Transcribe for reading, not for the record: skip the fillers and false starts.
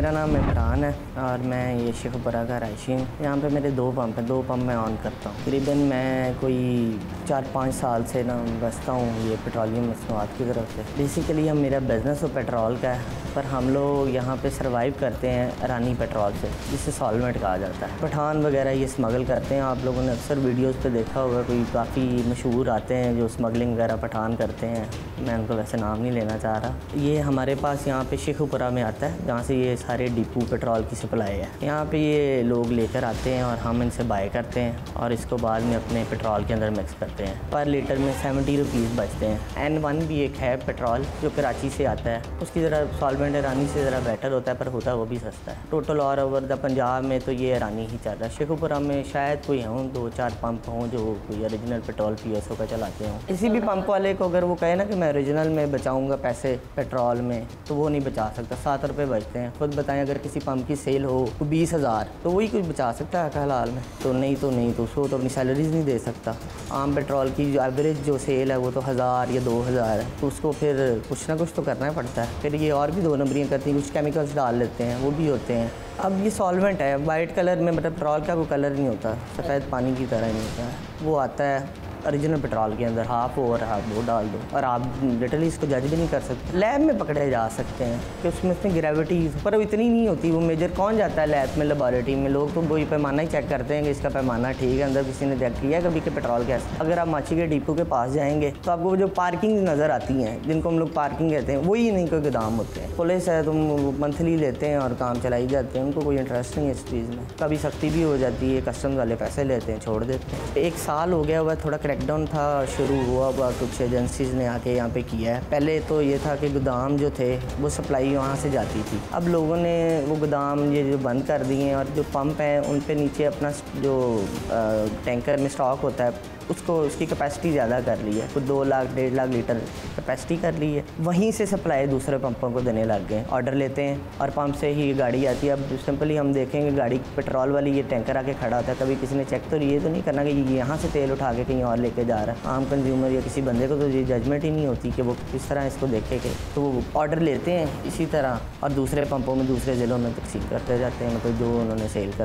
मेरा नाम इमरान है और मैं ये शेखुपुरा का रहायशी हूँ। यहाँ पे मेरे 2 पंप हैं, 2 पंप मैं ऑन करता हूँ। तकरीबन मैं कोई 4-5 साल से ना बसता हूँ ये पेट्रोलियम मसनूआत की तरफ से। बेसिकली हम मेरा बिज़नेस तो पेट्रोल का है, पर हम लोग यहाँ पे सर्वाइव करते हैं ईरानी पेट्रोल से, जिसे सॉल्वेंट कहा जाता है। पठान वगैरह ये स्मगल करते हैं। आप लोगों ने अक्सर वीडियोस पे देखा होगा, कोई काफ़ी मशहूर आते हैं जो स्मगलिंग वगैरह पठान करते हैं। मैं उनको वैसे नाम नहीं लेना चाह रहा। ये हमारे पास यहाँ पे शेखुपुरा में आता है, जहाँ से ये सारे डिपो पेट्रोल की सप्लाई है। यहाँ पे ये लोग लेकर आते हैं और हम इनसे बाय करते हैं और इसको बाद में अपने पेट्रोल के अंदर मिक्स करते हैं। पर लीटर में 70 रुपीज़ बचते हैं। N1 भी एक है पेट्रोल जो कराची से आता है, उसकी ज़रा सॉल्वेंट ईरानी से ज़रा बेटर होता है, पर होता वो भी सस्ता है। Total all over the Punjab में तो ये ईरानी ही चल रहा है। शेखुपुरा में शायद कोई हों 2-4 पंप हों जो कोई ओरिजिनल पेट्रोल PSO का चलाते हों। किसी भी पंप वाले को अगर वो कहे ना कि मैं ओरिजिनल में बचाऊँगा पैसे पेट्रोल में, तो वो नहीं बचा सकता। 7 रुपये बचते हैं। खुद बताएं, अगर किसी पंप की सेल हो 20,000 तो वही कुछ बचा सकता है हलाल में, तो नहीं तो उसको तो अपनी सैलरीज नहीं दे सकता। आम पेट्रोल की जो एवरेज जो सेल है वो तो 1000 या 2000 है, तो उसको फिर कुछ ना कुछ तो करना ही पड़ता है। फिर ये और भी 2 नंबरियाँ करती हैं, कुछ केमिकल्स डाल लेते हैं, वो भी होते हैं। अब ये सॉल्वेंट है, वाइट कलर में, मतलब पेट्रोल का कोई कलर नहीं होता, सफ़ेद पानी की तरह नहीं होता है। वो आता है ओरिजिनल पेट्रोल के अंदर, हाफ हो और हाफ वो डाल दो, और आप लिटरली इसको जज भी नहीं कर सकते। लैब में पकड़े जा सकते हैं कि उसमें ग्रेविटी पर इतनी नहीं होती। वो मेजर कौन जाता है लैब में, लेबॉरेटरी में? लोग तो वही पैमाना ही चेक करते हैं कि इसका पैमाना ठीक है, अंदर किसी ने चेक किया है कभी कि पेट्रोल कैसे। अगर आप माची के डिपो के पास जाएंगे तो आपको जो पार्किंग नज़र आती हैं, जिनको हम लोग पार्किंग कहते हैं, वही नहीं कोई गोदाम होते हैं। पुलिस है, तुम मंथली लेते हैं और काम चलाई जाते हैं, उनको कोई इंटरेस्ट नहीं है इस चीज़ में। कभी सख्ती भी हो जाती है, कस्टम्स वाले पैसे लेते हैं, छोड़ देते हैं। 1 साल हो गया हुआ, थोड़ा क्रैकडाउन था, शुरू हुआ कुछ एजेंसीज़ ने आके यहाँ पे किया है। पहले तो ये था कि गोदाम जो थे वो सप्लाई वहाँ से जाती थी। अब लोगों ने वो गोदाम ये जो बंद कर दिए हैं, और जो पंप हैं उन पे नीचे अपना जो टैंकर में स्टॉक होता है उसकी कैपेसिटी ज़्यादा कर ली है। कुछ 2 लाख 1.5 लाख लीटर कैपेसिटी कर ली है। वहीं से सप्लाई दूसरे पंपों को देने लग गए। ऑर्डर लेते हैं और पंप से ही गाड़ी आती है। अब सिंपली हम देखेंगे गाड़ी पेट्रोल वाली, ये टैंकर आके खड़ा होता है, कभी किसी ने चेक तो ये तो नहीं करना कि ये यहाँ से तेल उठा के कहीं और लेके जा रहा है। आम कंज्यूमर या किसी बंदे को तो ये जजमेंट ही नहीं होती कि वो किस तरह इसको देखेंगे। तो वो ऑर्डर लेते हैं इसी तरह और दूसरे पंपों में दूसरे ज़िलों में तकसीम करते जाते हैं, मतलब जो उन्होंने सेल कर